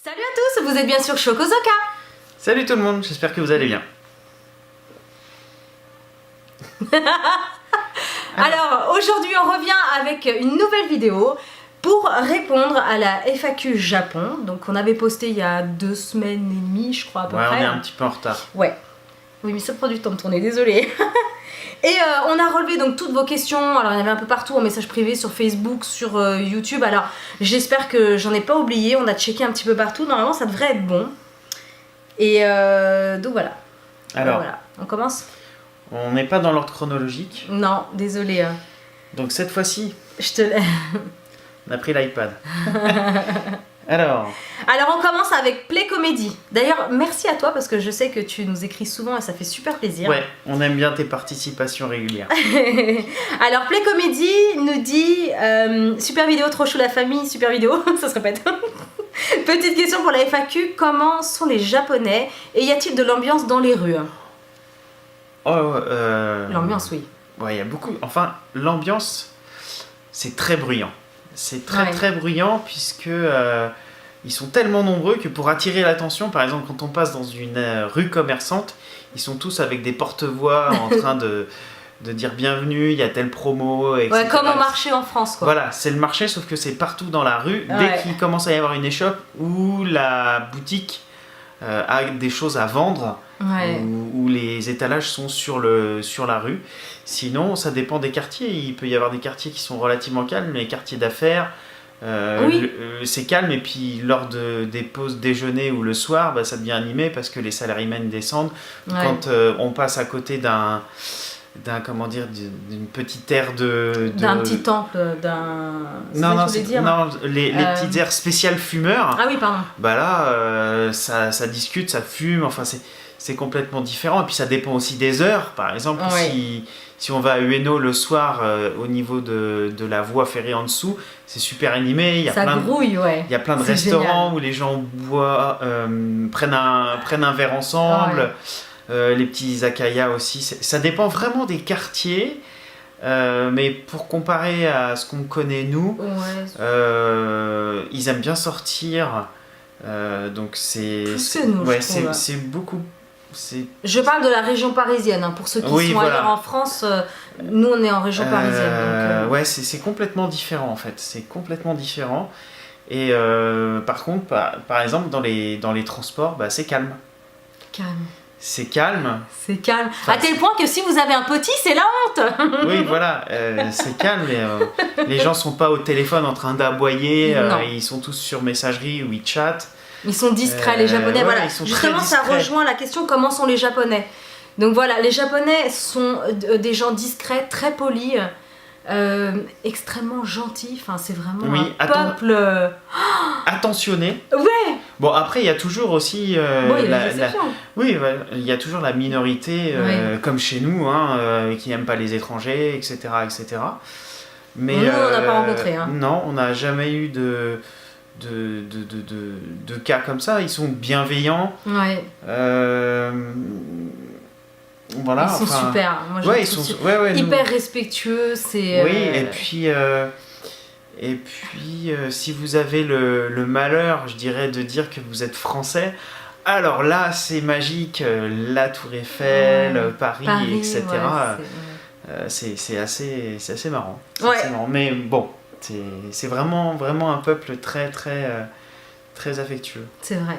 Salut à tous, vous êtes bien sur Chocozoka. Salut tout le monde, j'espère que vous allez bien. Alors aujourd'hui on revient avec une nouvelle vidéo pour répondre à la FAQ Japon. Donc on avait posté il y a 2 semaines et demie je crois à peu près. On est un petit peu en retard. Ouais. Oui mais ça prend du temps de tourner, désolée. Et on a relevé donc toutes vos questions. Alors il y en avait un peu partout en message privé, sur Facebook, sur YouTube. Alors j'espère que j'en ai pas oublié. On a checké un petit peu partout. Normalement ça devrait être bon. Et donc voilà. Alors, voilà. On commence? On n'est pas dans l'ordre chronologique. Non, désolée. Donc cette fois-ci, Je te laisse. on a pris l'iPad. Alors On commence avec Play Comedy. D'ailleurs, merci à toi parce que je sais que tu nous écris souvent et ça fait super plaisir. ouais, on aime bien tes participations régulières. Alors, Play Comedy nous dit super vidéo, trop chou la famille, super vidéo, ça se répète. Petite question pour la FAQ, comment sont les Japonais et y a-t-il de l'ambiance dans les rues? L'ambiance, oui. Ouais, il y a beaucoup. Enfin, l'ambiance, c'est très bruyant. C'est très Ouais. très bruyant puisque ils sont tellement nombreux que pour attirer l'attention, par exemple, quand on passe dans une rue commerçante, ils sont tous avec des porte-voix en train de dire bienvenue, il y a telle promo, etc. Ouais, comme au marché en France, quoi. Voilà, c'est le marché, sauf que c'est partout dans la rue. Ouais. Dès qu'il commence à y avoir une échoppe où la boutique a des choses à vendre, Ouais. où les étalages sont sur la rue. Sinon, ça dépend des quartiers. Il peut y avoir des quartiers qui sont relativement calmes, les quartiers d'affaires. Oui. C'est calme, et puis lors des pauses déjeuner ou le soir, ça devient animé parce que les salarymen descendent. Ouais. Quand on passe à côté d'une petite aire D'un petit temple, d'un... Non, c'est ça que tu voulais dire non, les petites aires spéciales fumeurs. Ah oui, pardon. Là, ça discute, ça fume, enfin c'est complètement différent. Et puis ça dépend aussi des heures. Par exemple, Ouais. si on va à Ueno le soir, au niveau de la voie ferrée en dessous, c'est super animé. Il y a Ça grouille, ouais. il y a plein de C'est restaurants génial. où les gens prennent un verre ensemble. Les petits izakaya aussi. Ça dépend vraiment des quartiers. Mais pour comparer à ce qu'on connaît nous, Ouais. ils aiment bien sortir. Donc c'est Plus que nous, ouais, je trouve. c'est beaucoup. Je parle de la région parisienne, hein. Pour ceux qui Oui, sont voilà. ailleurs en France, nous on est en région parisienne. Donc, Ouais, c'est complètement différent en fait. C'est complètement différent. Et par contre, par exemple, dans les transports, c'est calme. calme. C'est calme. C'est calme. Enfin, à tel point que si vous avez un petit, c'est la honte. Oui, voilà, c'est calme. Et, les gens sont pas au téléphone en train d'aboyer. Non. Ils sont tous sur messagerie ou WeChat. Ils sont discrets, les Japonais. ouais, Voilà. ils sont très Justement, ça discrets. rejoint la question comment sont les Japonais. Donc voilà, les Japonais sont des gens discrets, très polis, extrêmement gentils. Enfin, c'est vraiment Oui, un peuple. Attentionné. Ouais. Bon, après, il y a toujours aussi Bon, il y a des exceptions. Oui, ouais, il y a toujours la minorité, comme chez nous, qui n'aime pas les étrangers, etc., etc. Mais Nous, on n'a pas rencontré, hein. Non, on n'a jamais eu de cas comme ça. Ils sont bienveillants. Ouais. Voilà. Ils sont super. Moi, je Ouais, les ils trouve sont nous- hyper respectueux. C'est. Oui, et puis, si vous avez le malheur, je dirais, de dire que vous êtes français, alors là, c'est magique, la Tour Eiffel, Ouais. Paris, etc. Ouais, C'est assez marrant. C'est Ouais. assez marrant. Mais bon, c'est vraiment, vraiment un peuple très, très, très affectueux. c'est vrai.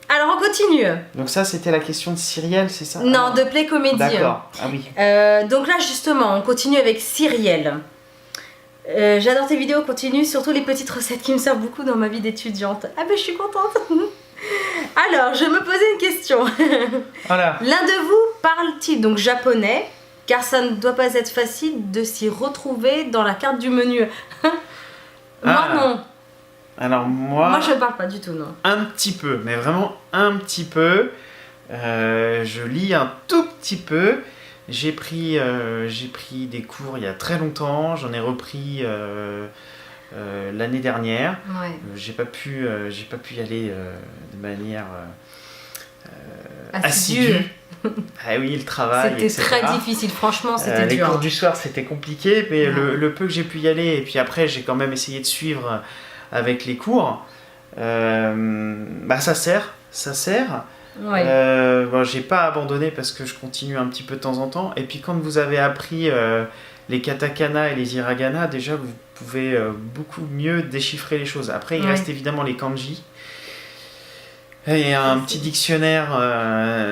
Alors on continue. Donc ça, c'était la question de Cyrielle, c'est ça? Non, de Play Comedy. D'accord, ah oui. Donc là justement, on continue avec Cyrielle. J'adore tes vidéos, continue, surtout les petites recettes qui me servent beaucoup dans ma vie d'étudiante. Ah ben je suis contente. Alors, je me posais une question. Voilà. L'un de vous parle-t-il donc japonais, car ça ne doit pas être facile de s'y retrouver dans la carte du menu. Moi Ah. non. Alors moi Je ne parle pas du tout, non. un petit peu, mais vraiment un petit peu. Je lis un tout petit peu. J'ai pris des cours il y a très longtemps. J'en ai repris l'année dernière. Ouais. J'ai pas pu y aller de manière Assidu. assidue. Ah oui, le travail, C'était etc. très difficile, franchement, c'était Les dur. cours du soir, c'était compliqué, mais Ouais. le peu que j'ai pu y aller, et puis après, j'ai quand même essayé de suivre avec les cours. Bah ça sert. Ouais. Bon, j'ai pas abandonné parce que je continue un petit peu de temps en temps. Et puis quand vous avez appris les katakana et les hiragana, déjà vous pouvez beaucoup mieux déchiffrer les choses. Après, il reste évidemment les kanji. Et un petit dictionnaire,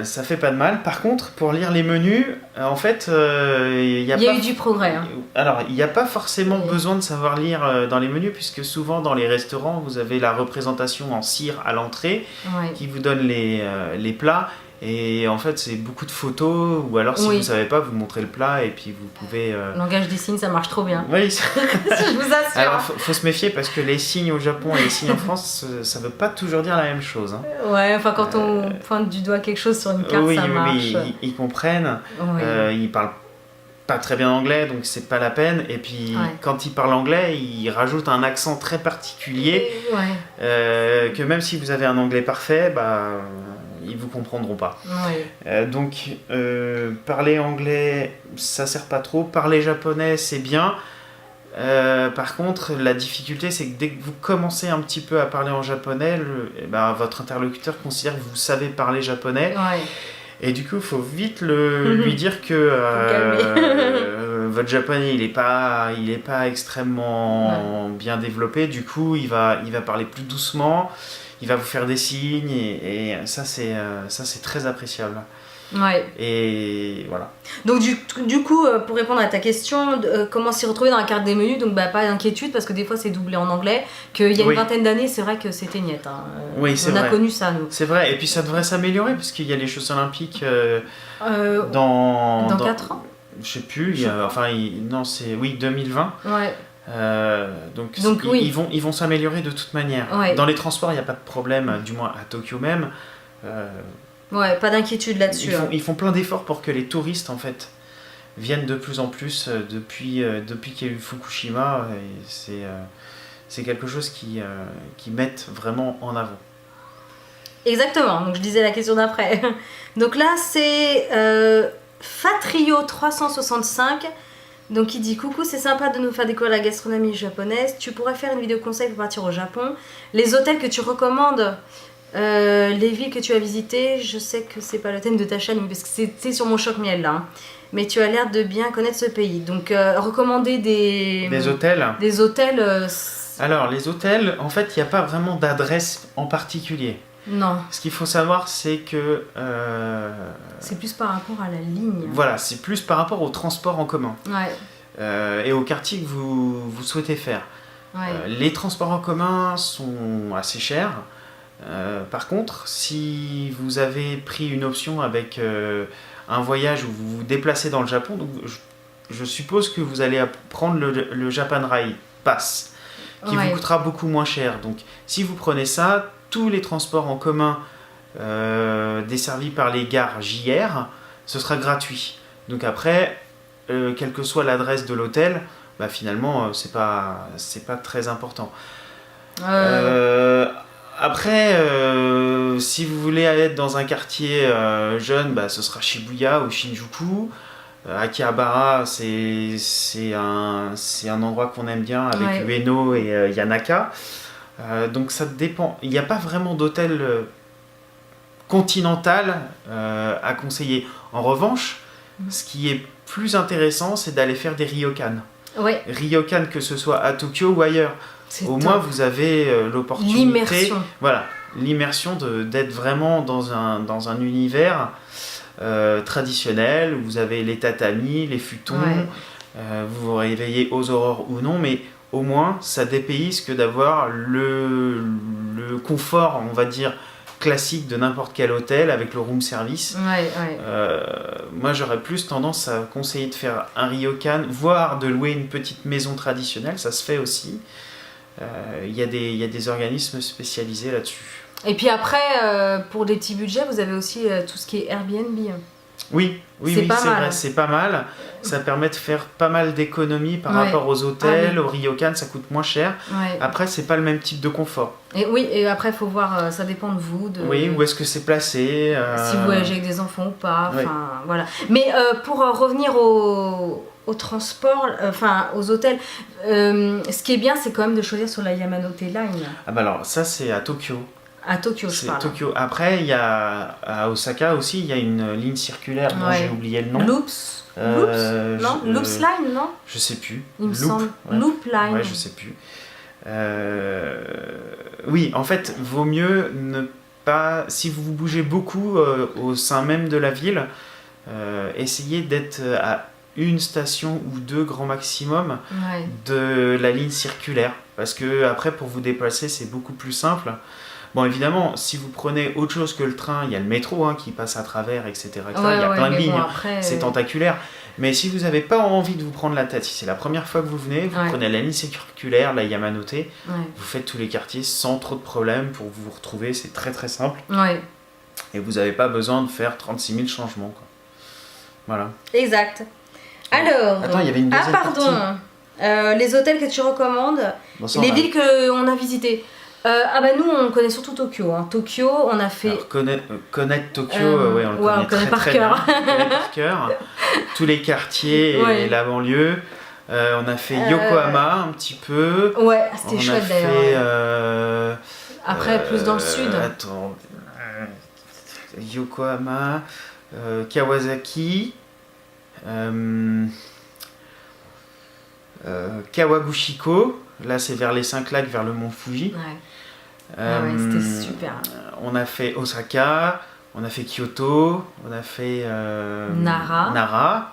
ça fait pas de mal. Par contre, pour lire les menus, en fait, il y a eu du progrès. Hein. Alors, il n'y a pas forcément besoin de savoir lire dans les menus, puisque souvent dans les restaurants, vous avez la représentation en cire à l'entrée qui vous donne les plats. Et en fait, c'est beaucoup de photos, ou alors si vous ne savez pas, vous montrez le plat et puis vous pouvez... Le langage des signes, ça marche trop bien. Oui, je vous assure. Alors, faut se méfier parce que les signes au Japon et les signes en France, ça ne veut pas toujours dire la même chose. Hein. Ouais, enfin, quand on pointe du doigt quelque chose sur une carte, ça marche. Oui, ils comprennent. Ils parlent pas très bien anglais, donc c'est pas la peine. Et puis, quand ils parlent anglais, ils rajoutent un accent très particulier que même si vous avez un anglais parfait, ils vous comprendront pas. Donc parler anglais, ça sert pas trop. Parler japonais, c'est bien. Par contre, la difficulté, c'est que dès que vous commencez un petit peu à parler en japonais, votre interlocuteur considère que vous savez parler japonais. Et du coup, il faut vite lui dire que votre japonais, il est pas extrêmement bien développé. Du coup, il va parler plus doucement. Il va vous faire des signes et ça c'est très appréciable. Et voilà. Donc du coup, pour répondre à ta question, comment s'y retrouver dans la carte des menus, donc pas d'inquiétude parce que des fois c'est doublé en anglais, qu'il y a une vingtaine d'années c'est vrai que c'était niette. Hein. On a connu ça nous. C'est vrai, et puis ça devrait s'améliorer parce qu'il y a les Jeux Olympiques dans 4 ans. Je sais plus, c'est 2020. Donc ils vont s'améliorer de toute manière. Dans les transports, il n'y a pas de problème, du moins à Tokyo même. Pas d'inquiétude là-dessus. Ils font plein d'efforts pour que les touristes en fait viennent de plus en plus depuis qu'il y a eu Fukushima. Et c'est quelque chose qui mettent vraiment en avant. Exactement, donc je disais la question d'après. Donc là c'est Fatrio 365. Donc il dit coucou, c'est sympa de nous faire découvrir la gastronomie japonaise. Tu pourrais faire une vidéo conseil pour partir au Japon. Les hôtels que tu recommandes, les villes que tu as visitées. Je sais que c'est pas le thème de ta chaîne parce que c'est sur mon choc miel là. Hein. Mais tu as l'air de bien connaître ce pays. Donc recommander des hôtels. Des hôtels. Alors les hôtels, en fait, il n'y a pas vraiment d'adresse en particulier. Non. Ce qu'il faut savoir, c'est que... c'est plus par rapport à la ligne. Voilà, c'est plus par rapport au transport en commun. Et au quartier que vous souhaitez faire. Les transports en commun sont assez chers. Par contre, si vous avez pris une option avec un voyage où vous vous déplacez dans le Japon, donc je suppose que vous allez prendre le Japan Rail Pass, qui vous coûtera beaucoup moins cher. Donc si vous prenez ça, tous les transports en commun desservis par les gares JR, ce sera gratuit. Donc après, quelle que soit l'adresse de l'hôtel, finalement, c'est pas très important. Après, si vous voulez être dans un quartier jeune, ce sera Shibuya ou Shinjuku. Akihabara, c'est un endroit qu'on aime bien avec Ueno et Yanaka. Donc ça dépend. Il n'y a pas vraiment d'hôtel continental à conseiller. En revanche, ce qui est plus intéressant, c'est d'aller faire des ryokan. Ryokan, que ce soit à Tokyo ou ailleurs. Au moins, vous avez l'opportunité, l'immersion d'être vraiment dans un univers traditionnel où vous avez les tatamis, les futons, vous vous réveillez aux aurores ou non, mais au moins, ça dépayse que d'avoir le confort, on va dire, classique de n'importe quel hôtel avec le room service. Moi, j'aurais plus tendance à conseiller de faire un ryokan, voire de louer une petite maison traditionnelle, ça se fait aussi. Il y a des organismes spécialisés là-dessus. Et puis après, pour des petits budgets, vous avez aussi tout ce qui est Airbnb. Oui, C'est pas c'est mal. vrai, c'est pas mal. Ça permet de faire pas mal d'économies par Ouais. rapport aux hôtels, Ah oui. au ryokan, ça coûte moins cher. Ouais. Après, c'est pas le même type de confort. Et oui, et après, il faut voir, ça dépend de vous, Oui, où est-ce que c'est placé si vous voyagez avec des enfants ou pas, Ouais. enfin voilà. Mais pour revenir au transport, enfin aux hôtels, ce qui est bien, c'est quand même de choisir sur la Yamanote Line. Ah bah alors, ça c'est à Tokyo. À Tokyo, je C'est parle. Tokyo. Après, il y a à Osaka aussi, il y a une ligne circulaire dont Ouais. j'ai oublié le nom. Loops, non, Loops Line, non, Je sais plus. il me Loop, semble. ouais. Loop Line. Ouais, je sais plus. Oui, en fait, vaut mieux ne pas. Si vous bougez beaucoup au sein même de la ville, essayez d'être à une station ou deux grand maximum Ouais. de la ligne circulaire. Parce que après, pour vous déplacer, c'est beaucoup plus simple. Bon, évidemment, si vous prenez autre chose que le train, il y a le métro qui passe à travers, etc. Il y a plein de mais lignes. bon, après, C'est tentaculaire. Mais si vous n'avez pas envie de vous prendre la tête, si c'est la première fois que vous venez, vous Ouais. prenez la ligne circulaire, la Yamanote, ouais. vous faites tous les quartiers sans trop de problèmes pour vous retrouver, c'est très très simple. Ouais. Et vous n'avez pas besoin de faire 36 000 changements. Quoi. Voilà. Exact. Alors. Attends, il y avait une deuxième pardon. Les hôtels que tu recommandes, Bon, ça, les on a- villes qu'on a visitées. Nous, on connaît surtout Tokyo. Hein. Tokyo, on a fait. Alors, connaître Tokyo, Euh, on le ouais, on connaît connaît très, par très cœur. bien. On connaît par cœur. Tous les quartiers Ouais. et la banlieue. On a fait Yokohama un petit peu. Ouais, c'était On chouette a d'ailleurs. fait, ouais. Après, plus dans le sud. Attends. Yokohama, Kawasaki, Kawaguchiko. Là, c'est vers les 5 lacs, vers le mont Fuji. Ouais. Ah ouais, c'était super. On a fait Osaka, on a fait Kyoto, on a fait Nara.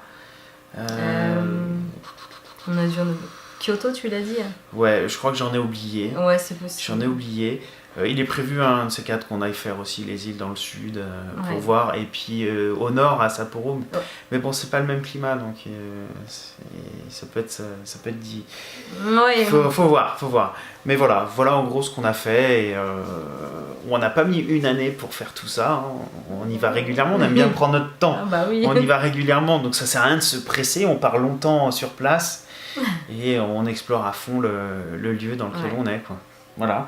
On a dû Kyoto, tu l'as dit. Ouais, je crois que j'en ai oublié. Ouais, c'est possible. J'en ai oublié. Il est prévu un de ces quatre qu'on aille faire aussi les îles dans le sud pour Ouais. voir. Et puis au nord à Sapporo. Ouais. Mais bon, c'est pas le même climat donc ça peut être dit. Ouais. Faut voir. Mais voilà en gros ce qu'on a fait. Et, on n'a pas mis une année pour faire tout ça. Hein. On y va régulièrement. On aime bien prendre notre temps. Ah bah oui. On y va régulièrement, donc ça sert à rien de se presser. On part longtemps sur place et on explore à fond le lieu dans lequel Ouais. on est. Quoi. Voilà.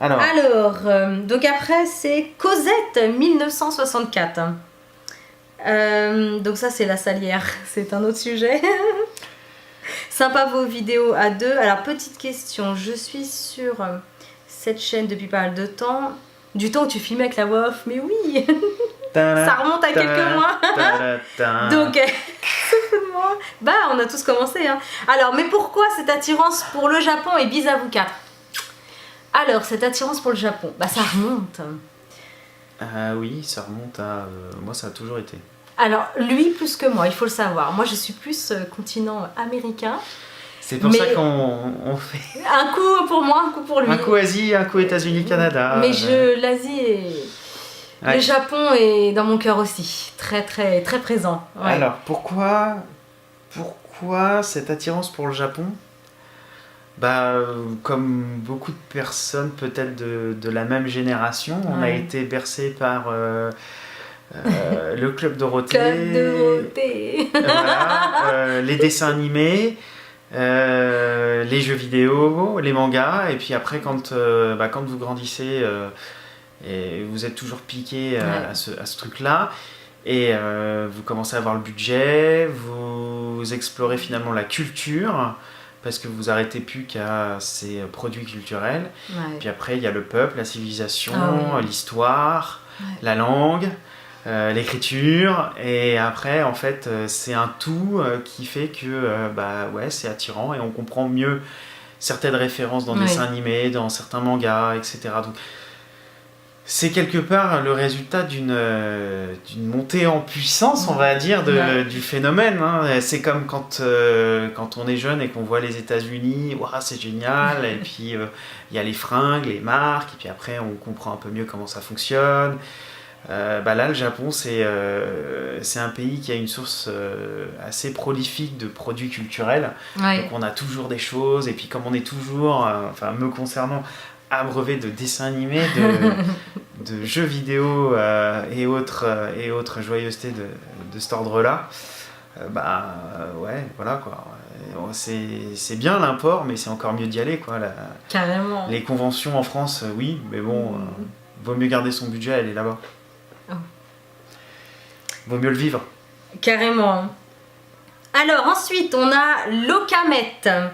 Alors, Donc après, c'est Cosette 1964. Donc ça, c'est la salière. C'est un autre sujet. Sympa vos vidéos à deux. Alors, petite question. Je suis sur cette chaîne depuis pas mal de temps. Du temps où tu filmais avec la voix off. Mais oui, ça remonte à quelques mois. Donc, se fout de moi. Bah, on a tous commencé. Hein. Alors, mais pourquoi cette attirance pour le Japon et bis à vous quatre? Alors, cette attirance pour le Japon, bah ça remonte. Oui, ça remonte à... moi, ça a toujours été. Alors, lui plus que moi, il faut le savoir. Moi, je suis plus continent américain. C'est pour Mais- ça qu'on fait Un coup pour moi, un coup pour lui. un coup Asie, un coup États-Unis, Canada. Mais l'Asie et Ouais. le Japon est dans mon cœur aussi. Très, très, très présent. Ouais. Alors, pourquoi cette attirance pour le Japon? Bah, comme beaucoup de personnes peut-être de la même génération, on a Ouais. été bercé par le Club Dorothée, Club Dorothée. voilà, les dessins animés, les jeux vidéo, les mangas, et puis après quand vous grandissez et vous êtes toujours piqué Ouais. à ce truc-là, et vous commencez à avoir le budget, vous explorez finalement la culture, parce que vous arrêtez plus qu'à ces produits culturels. Ouais. Puis après, il y a le peuple, la civilisation, Ah oui. l'histoire, Ouais. la langue, l'écriture. Et après, en fait, c'est un tout qui fait que c'est attirant et on comprend mieux certaines références dans des Oui. dessins animés, dans certains mangas, etc. Donc, c'est quelque part le résultat d'une montée en puissance, on va dire, Ouais. du phénomène. Hein. C'est comme quand on est jeune et qu'on voit les États-Unis, waouh, c'est génial. Et puis il y a les fringues, les marques, et puis après on comprend un peu mieux comment ça fonctionne. Là, le Japon, c'est un pays qui a une source assez prolifique de produits culturels. Ouais. Donc on a toujours des choses, et puis comme on est toujours, me concernant, abreuvé de dessins animés, de jeux vidéo et autres joyeusetés de cet ordre-là, ouais, voilà quoi. C'est bien l'import, mais c'est encore mieux d'y aller quoi. Carrément. Les conventions en France, oui, mais bon, vaut mieux garder son budget, aller là-bas. Oh. Vaut mieux le vivre. Carrément. Alors ensuite, on a Locamet.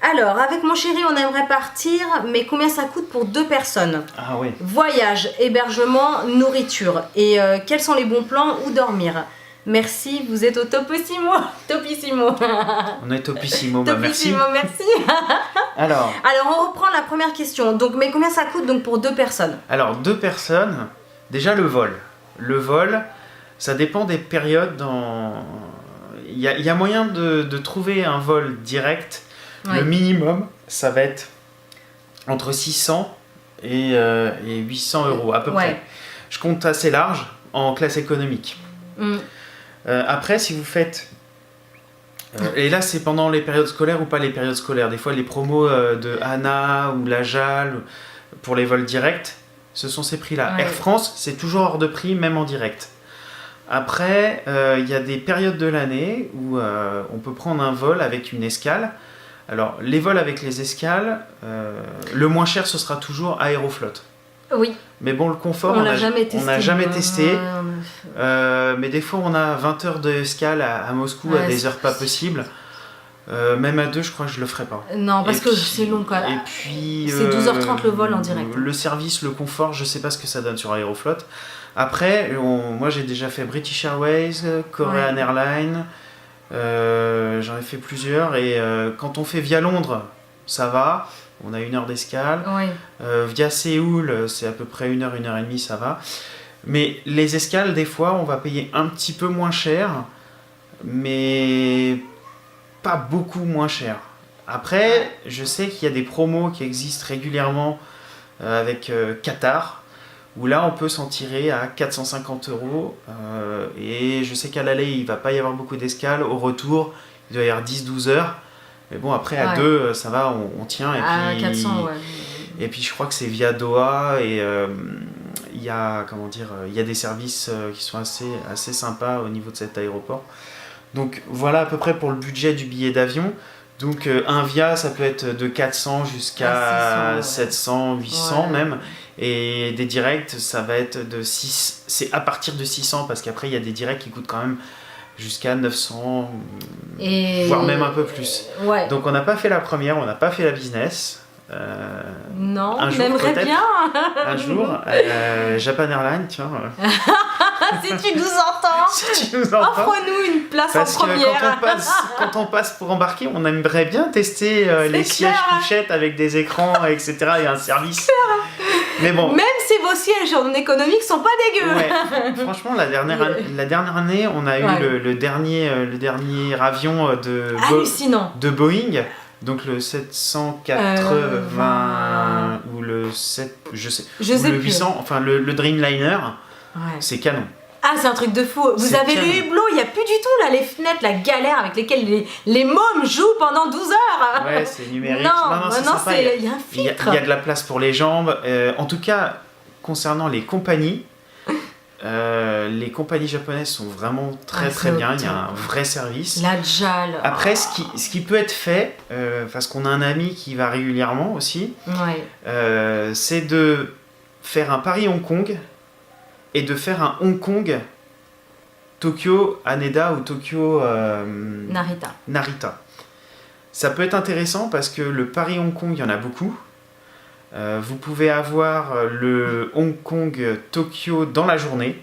Alors, avec mon chéri, on aimerait partir, mais combien ça coûte pour 2 personnes? Ah oui. Voyage, hébergement, nourriture. Et quels sont les bons plans? Où dormir? Merci, vous êtes au topissimo. Topissimo. On est topissimo, bah merci. Topissimo, merci. Alors, on reprend la première question. Donc, mais combien ça coûte donc pour 2 personnes? Alors, 2 personnes, déjà le vol. Le vol, ça dépend des périodes. Il y a moyen de trouver un vol direct. Ouais. Le minimum, ça va être entre 600 et 800 euros à peu près. Je compte assez large en classe économique. Après, si vous faites... et là, c'est pendant les périodes scolaires ou pas les périodes scolaires. Des fois, les promos de ANA ou la JAL pour les vols directs, ce sont ces prix-là. Ouais. Air France, c'est toujours hors de prix, même en direct. Après, il y a des périodes de l'année où on peut prendre un vol avec une escale. Alors, les vols avec les escales, le moins cher, ce sera toujours Aeroflot. Oui. Mais bon, le confort, on n'a jamais testé. Mais des fois, on a 20 heures d'escale à Moscou à des heures pas possibles. Même à 2, je crois que je le ferai pas. Non, parce que c'est long quand même. Et puis, c'est 12h30 le vol en direct. Le service, le confort, je sais pas ce que ça donne sur Aeroflot. Après, moi j'ai déjà fait British Airways, Korean Airlines, j'en ai fait plusieurs. Et quand on fait via Londres, ça va. On a 1 heure d'escale. Oui. Via Séoul, c'est à peu près 1 heure, 1 heure et demie, ça va. Mais les escales, des fois, on va payer un petit peu moins cher, mais pas beaucoup moins cher. Après, je sais qu'il y a des promos qui existent régulièrement avec Qatar, où là, on peut s'en tirer à 450 euros. Et je sais qu'à l'aller, il va pas y avoir beaucoup d'escales. Au retour, il doit y avoir 10-12 heures. Mais bon, après, à 2, ça va, on tient. Et puis, 400, ouais. Et puis, je crois que c'est via Doha. Et il y a des services qui sont assez sympas au niveau de cet aéroport. Donc, voilà à peu près pour le budget du billet d'avion. Donc, un via, ça peut être de 400 jusqu'à 700, 800 même. Et des directs, ça va être de 6. C'est à partir de 600 parce qu'après, il y a des directs qui coûtent quand même jusqu'à 900, voire même un peu plus. Ouais. Donc on n'a pas fait la première, on n'a pas fait la business. Non, un on jour, aimerait bien. Un jour, Japan Airlines, tiens. Si tu nous entends, si tu nous entends, offre-nous une place parce en première. Que quand on passe pour embarquer, on aimerait bien tester les sièges couchettes avec des écrans, etc. et un service. Mais bon. Même si vos sièges en économique sont pas dégueux. Ouais. Franchement, la dernière année, on a eu le dernier avion de Boeing. Donc le 780 ou le 7, je sais le 800, enfin le Dreamliner, c'est canon. Ah, c'est un truc de fou. Vous avez le hublot, il n'y a plus du tout là les fenêtres, la galère avec lesquelles les mômes jouent pendant 12 heures. Ouais, c'est numérique. Non, il y a un filtre. Il y a de la place pour les jambes. En tout cas, concernant les compagnies japonaises sont vraiment très bien. Il y a un vrai service. La JAL. Après, ce qui peut être fait, parce qu'on a un ami qui va régulièrement aussi, c'est de faire un Paris-Hong Kong et de faire un Hong Kong Tokyo Haneda ou Tokyo Narita. Ça peut être intéressant parce que le Paris-Hong Kong, il y en a beaucoup. Vous pouvez avoir le Hong Kong Tokyo dans la journée.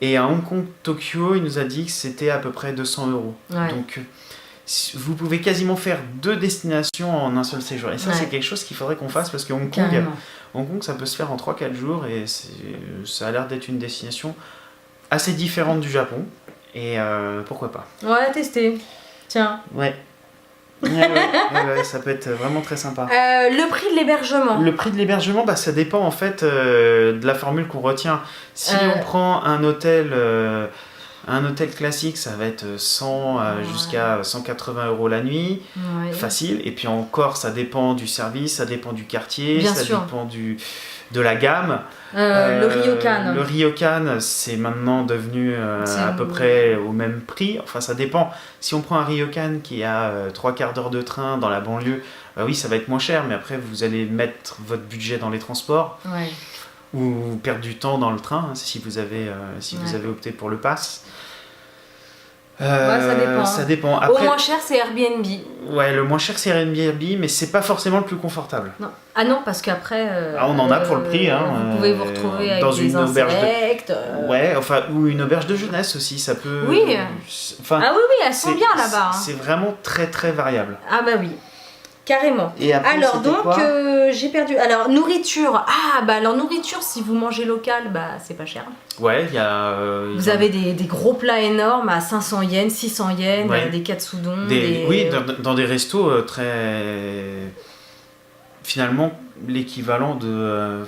Et à Hong Kong Tokyo, il nous a dit que c'était à peu près 200 euros. Ouais. Donc vous pouvez quasiment faire 2 destinations en un seul séjour. Et ça, c'est quelque chose qu'il faudrait qu'on fasse parce que Hong Kong, ça peut se faire en 3-4 jours. Et ça a l'air d'être une destination assez différente du Japon. Et pourquoi pas. Ouais, tester. Tiens. Ouais, ça peut être vraiment très sympa. Le prix de l'hébergement. Le prix de l'hébergement, ça dépend en fait de la formule qu'on retient. Si on prend un hôtel classique, ça va être 100 jusqu'à 180 euros la nuit, facile. Et puis encore, ça dépend du service, ça dépend du quartier, dépend de la gamme. Le Ryokan. Le Ryokan, c'est maintenant devenu à peu près au même prix. Enfin, ça dépend. Si on prend un Ryokan qui a 3/4 d'heure de train dans la banlieue, oui, ça va être moins cher, mais après, vous allez mettre votre budget dans les transports ou perdre du temps dans le train, hein, si vous avez opté pour le pass. Ça dépend. Ça dépend. Après, au moins cher, c'est Airbnb. Ouais, le moins cher, c'est Airbnb, mais c'est pas forcément le plus confortable. Non. Ah non, parce qu'après... on en a pour le prix. Hein, vous pouvez vous retrouver avec dans des une auberge insectes. Ouais, enfin, ou une auberge de jeunesse aussi, ça peut... Oui. Enfin, ah oui, elles sont bien là-bas. C'est vraiment très très variable. Ah bah oui. Carrément. Et après, alors donc j'ai perdu. Alors nourriture. Alors nourriture, si vous mangez local, c'est pas cher. Ouais, il y a. Vous avez des gros plats énormes à 500 yens, 600 yens, des katsudon. Oui, dans des restos très. Finalement, l'équivalent de.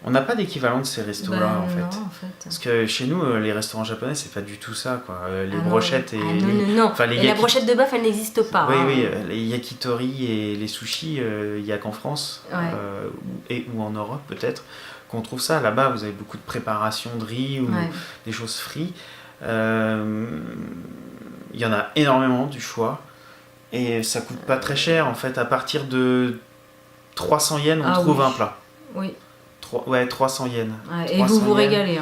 On n'a pas d'équivalent de ces restos-là en fait. Non, en fait. Parce que chez nous, les restaurants japonais, c'est pas du tout ça, quoi. Les brochettes et. Non. Enfin, la brochette de bœuf, elle n'existe pas. Oui, les yakitori et les sushis, il n'y a qu'en France ou en Europe peut-être qu'on trouve ça. Là-bas, vous avez beaucoup de préparation de riz ou des choses frites. Il y en a énormément du choix et ça coûte pas très cher en fait. À partir de 300 yens, on trouve un plat. Oui. 300 yens. Et vous régalez.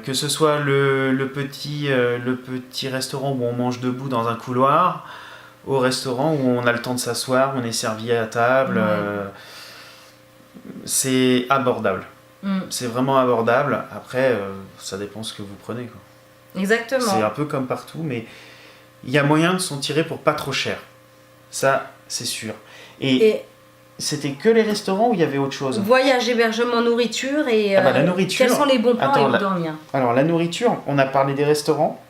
Que ce soit le petit restaurant où on mange debout dans un couloir, au restaurant où on a le temps de s'asseoir, on est servi à table. C'est abordable. C'est vraiment abordable. Après, ça dépend ce que vous prenez, quoi. Exactement. C'est un peu comme partout, mais il y a moyen de s'en tirer pour pas trop cher. Ça, c'est sûr. Et c'était que les restaurants ou il y avait autre chose ? Voyage, hébergement, nourriture et la nourriture. Quels sont les bons plans où dormir ? Alors la nourriture, on a parlé des restaurants.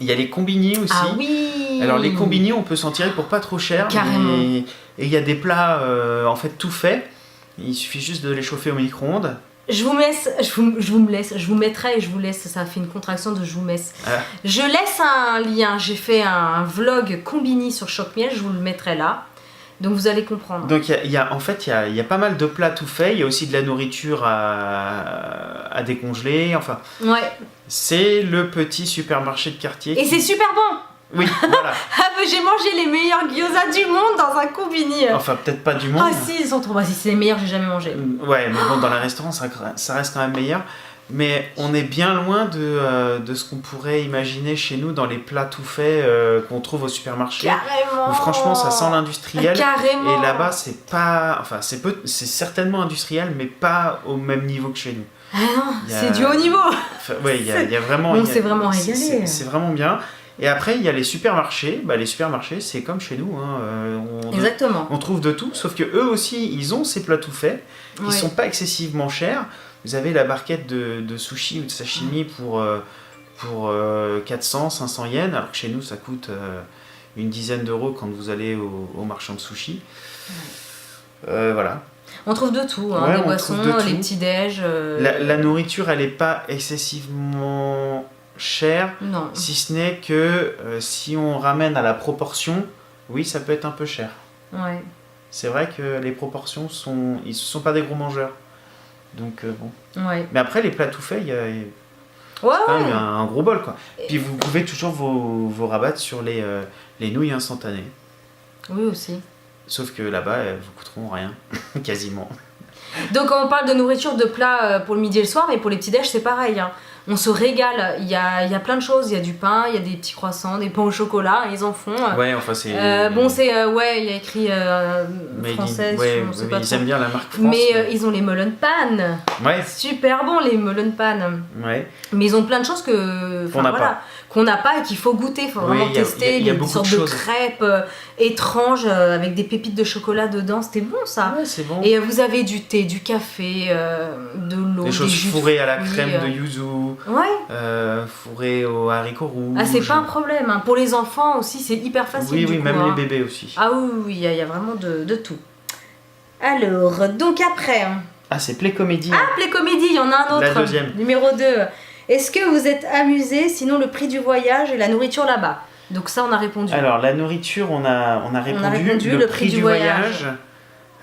Il y a les combini aussi. Ah oui. Alors les combini, on peut s'en tirer pour pas trop cher. Carrément. Et il y a des plats en fait tout faits. Il suffit juste de les chauffer au micro-ondes. Je vous mettrai et je vous laisse, ça fait une contraction de je vous laisse. Je laisse un lien, j'ai fait un vlog combini sur Choc Miel, je vous le mettrai là. Donc vous allez comprendre. Donc il y a pas mal de plats tout faits, il y a aussi de la nourriture à décongeler, enfin. Ouais. C'est le petit supermarché de quartier. Et c'est super bon. Oui, voilà. J'ai mangé les meilleurs gyoza du monde dans un combini. Enfin, peut-être pas du monde. Ah si, ils sont trop bons. Si c'est les meilleurs, j'ai jamais mangé. Ouais, mais bon, dans les restaurants, ça reste quand même meilleur. Mais on est bien loin de ce qu'on pourrait imaginer chez nous dans les plats tout faits qu'on trouve au supermarché. Carrément. Où franchement, ça sent l'industriel. Carrément. Et là-bas, c'est pas... Enfin, c'est certainement industriel, mais pas au même niveau que chez nous. Ah non, c'est du haut niveau. Enfin, ouais, il y a vraiment... On s'est vraiment régalé. C'est vraiment bien. Et après, il y a les supermarchés. Les supermarchés, c'est comme chez nous. Exactement. On trouve de tout, sauf que eux aussi, ils ont ces plats tout faits. Ils sont pas excessivement chers. Vous avez la barquette de sushi ou de sashimi pour 400, 500 yens, alors que chez nous, ça coûte une dizaine d'euros quand vous allez au marchand de sushi. Voilà. On trouve de tout, des boissons, les petits-déj. La nourriture, elle n'est pas excessivement chère, non. Si ce n'est que si on ramène à la proportion, oui, ça peut être un peu cher. Ouais. C'est vrai que les proportions ils ne sont pas des gros mangeurs. Donc bon. Ouais. Mais après, les plats tout faits, il y a quand même un gros bol, quoi. Puis vous pouvez toujours vous rabattre sur les nouilles instantanées. Oui, aussi. Sauf que là-bas, elles vous coûteront rien, quasiment. Donc on parle de nourriture, de plats pour le midi et le soir, et pour les petits-déj, c'est pareil. On se régale, il y a plein de choses, il y a du pain, il y a des petits croissants, des pains au chocolat, ils en font. Ouais, enfin c'est... il y a écrit française, ils aiment bien la marque France. Mais ils ont les melon pan. Ouais. Super bon les melon pan. Ouais. Mais ils ont plein de choses qu'on n'a pas et qu'il faut goûter, il faut vraiment tester. Il y a des beaucoup sortes de de crêpes étranges avec des pépites de chocolat dedans, c'était bon ça. Ouais, c'est bon. Et vous avez du thé, du café, de l'eau, des choses fourrées à la crème de yuzu. Ouais. Fourrées aux haricots rouges. Ah, c'est pas un problème. Hein. Pour les enfants aussi, c'est hyper facile. Oui, même les bébés aussi. Ah oui, il y a vraiment de tout. Alors, donc après. Ah, c'est Play Comédie. Ah, Play Comédie, il y en a un autre. La deuxième. Numéro 2. Est-ce que vous êtes amusé, sinon le prix du voyage et la nourriture là-bas? Donc ça, on a répondu. Alors, la nourriture, on a répondu. Le prix du voyage.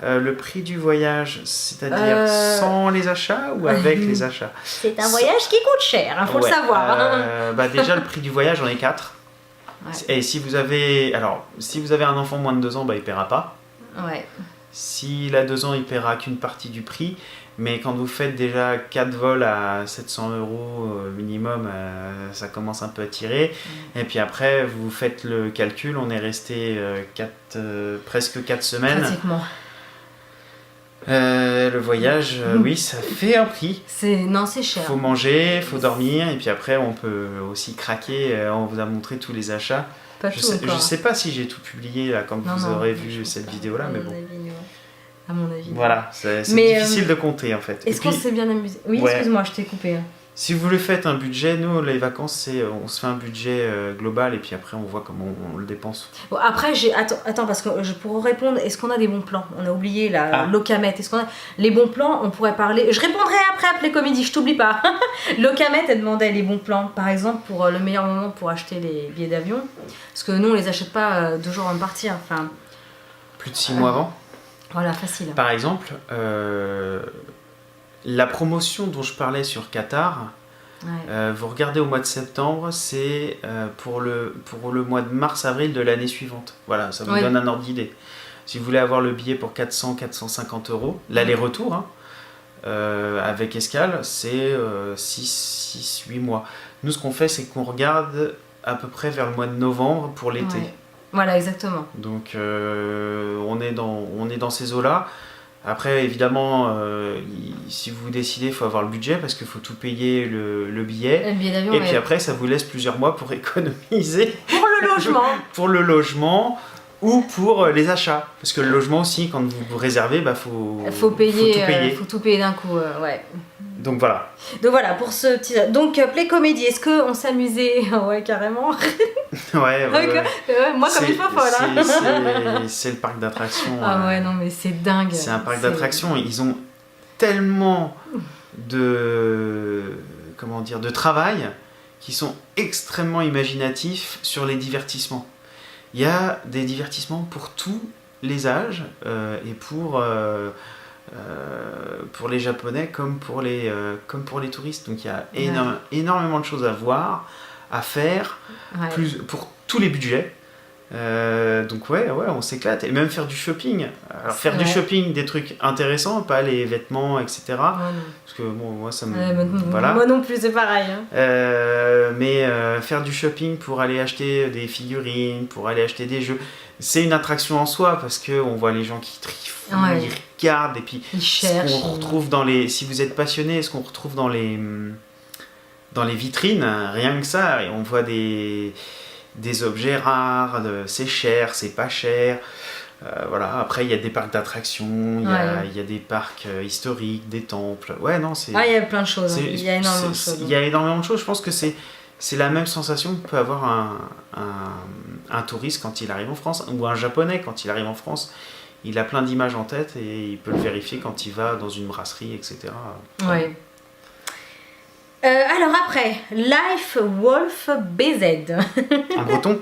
Le prix du voyage, c'est-à-dire sans les achats ou avec les achats? C'est un voyage qui coûte cher, il faut le savoir. Déjà, le prix du voyage, j'en ai 4. Ouais. Et si vous avez un enfant moins de 2 ans, il paiera pas. Ouais. S'il a 2 ans, il paiera qu'une partie du prix. Mais quand vous faites déjà 4 vols à 700 € minimum, ça commence un peu à tirer. Et puis après, vous faites le calcul, on est resté presque 4 semaines. Pratiquement. Le voyage, oui, ça fait un prix. Non, c'est cher. Faut manger, faut dormir, et puis après, on peut aussi craquer. On vous a montré tous les achats. Je sais pas si j'ai tout publié là, quand vous aurez vu cette vidéo-là, mais bon. À mon avis. Voilà, c'est difficile de compter en fait. Est-ce qu'on s'est bien amusé? Oui, ouais. Excuse-moi, je t'ai coupé. Si vous voulez faites un budget, nous les vacances, on se fait un budget global et puis après on voit comment on le dépense. Bon, après, attends, parce que pour répondre, est-ce qu'on a des bons plans? On a oublié la Locamet. Est-ce qu'on a les bons plans? On pourrait parler. Je répondrai après les comédies, je t'oublie pas. Locamet, elle demandait les bons plans. Par exemple, pour le meilleur moment pour acheter les billets d'avion. Parce que nous, on les achète pas 2 jours avant de partir. Enfin, plus de 6 mois avant. Voilà, facile. Par exemple, la promotion dont je parlais sur Qatar, vous regardez au mois de septembre, c'est pour le mois de mars-avril de l'année suivante. Voilà, ça vous donne un ordre d'idée. Si vous voulez avoir le billet pour 400-450 €, l'aller-retour, avec escale, c'est 6-8 mois. Nous, ce qu'on fait, c'est qu'on regarde à peu près vers le mois de novembre pour l'été. Ouais. Voilà, exactement. Donc on est dans ces eaux-là. Après, évidemment, si vous décidez, il faut avoir le budget parce qu'il faut tout payer le billet. Le billet d'avion, et puis après, ça vous laisse plusieurs mois pour économiser. Pour le logement. Pour le logement ou pour les achats. Parce que le logement aussi, quand vous réservez, faut payer. Faut tout payer d'un coup, ouais. Donc voilà. Pour ce petit... Donc, Play Comédie, est-ce qu'on s'amusait? Ouais, carrément. Ouais. Moi, comme une fois folle. C'est le parc d'attractions. Ah ouais, non, mais c'est dingue. C'est un parc d'attractions. Ils ont tellement de travail qui sont extrêmement imaginatifs sur les divertissements. Il y a des divertissements pour tous les âges et pour les Japonais comme pour les touristes. Donc il y a énormément de choses à voir, à faire, pour tous les budgets. Donc on s'éclate. Et même faire du shopping. Alors faire du shopping, des trucs intéressants, pas les vêtements, etc. Parce que bon, moi ça me... voilà. Moi non plus, c'est pareil. Mais faire du shopping pour aller acheter des figurines, pour aller acheter des jeux, c'est une attraction en soi parce qu'on voit les gens qui trifouillent, ils regardent et puis ils cherchent. Ce qu'on retrouve si vous êtes passionné, ce qu'on retrouve dans les vitrines, rien que ça, et on voit des objets rares, c'est cher, c'est pas cher. Voilà. Après, il y a des parcs d'attractions, il y a des parcs historiques, des temples. Ouais, non, c'est... il y a plein de choses. Il y a énormément de choses. Il y a énormément de choses. Je pense que c'est la même sensation que peut avoir un touriste quand il arrive en France, ou un Japonais quand il arrive en France. Il a plein d'images en tête et il peut le vérifier quand il va dans une brasserie, etc. Ouais. Alors après, Life Wolf BZ. Un breton?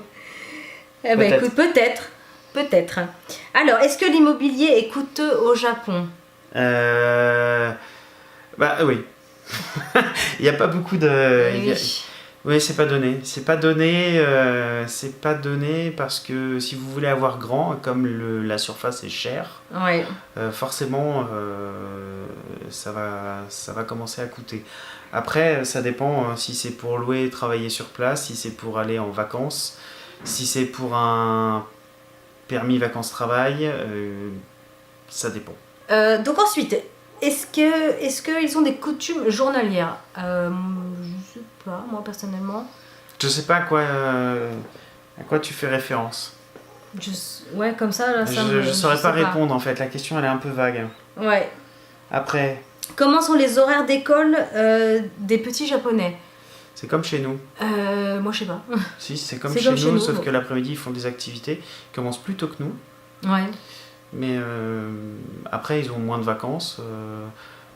Écoute, peut-être. Alors, est-ce que l'immobilier est coûteux au Japon? Oui. Il n'y a pas beaucoup de... Oui, c'est pas donné. C'est pas donné parce que si vous voulez avoir grand, comme la surface est chère, forcément, ça va commencer à coûter. Après, ça dépend si c'est pour louer et travailler sur place, si c'est pour aller en vacances, si c'est pour un permis vacances-travail, ça dépend. Donc ensuite, est-ce qu'ils ont des coutumes journalières? Je sais pas, moi personnellement. Je sais pas à quoi tu fais référence. Ouais, comme ça, là, je saurais pas répondre en fait, la question elle est un peu vague. Ouais. Après... Comment sont les horaires d'école des petits japonais? C'est comme chez nous. Moi, je sais pas. Si, c'est comme chez nous, sauf que l'après-midi, ils font des activités. Ils commencent plus tôt que nous. Ouais. Mais après, ils ont moins de vacances.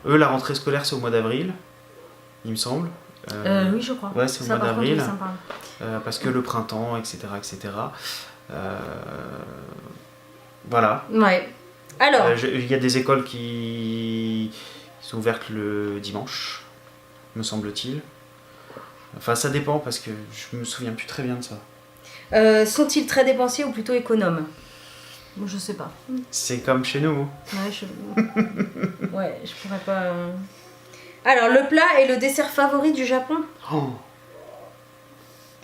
Eux, la rentrée scolaire, c'est au mois d'avril, il me semble. Oui, je crois. Ouais, c'est au mois d'avril. Parce que le printemps, etc. Voilà. Ouais. Alors, Il y a des écoles qui sont ouvertes le dimanche, me semble-t-il. Enfin, ça dépend parce que je me souviens plus très bien de ça. sont-ils très dépensiers ou plutôt économes? Bon, je sais pas. C'est comme chez nous. Ouais, je pourrais pas. Alors, le plat et le dessert favori du Japon? Oh.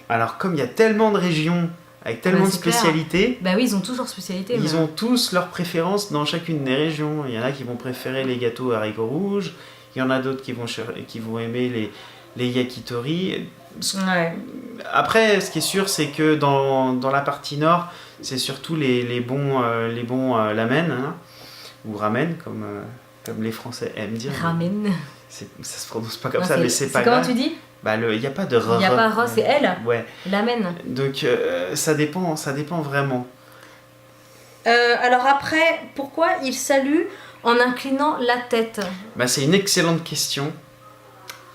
Alors, comme il y a tellement de régions avec tellement de c'est clair. spécialités, Bah oui, ils ont tous leur spécialité. ils ont tous leurs préférences dans chacune des régions. Il y en a qui vont préférer les gâteaux haricots rouges, il y en a d'autres qui vont aimer les yakitori. Ouais. Après, ce qui est sûr, c'est que dans la partie nord, c'est surtout les bons lamen, hein, ou ramen, comme les Français aiment dire. Ramen. Ça se prononce pas comme Non, ça, mais c'est pas comment grave. tu dis? Bah, il n'y a pas de Il n'y a pas re, c'est elle. Ouais. Lamen. Donc, ça dépend vraiment. Alors après, pourquoi il salue en inclinant la tête? Bah, c'est une excellente question.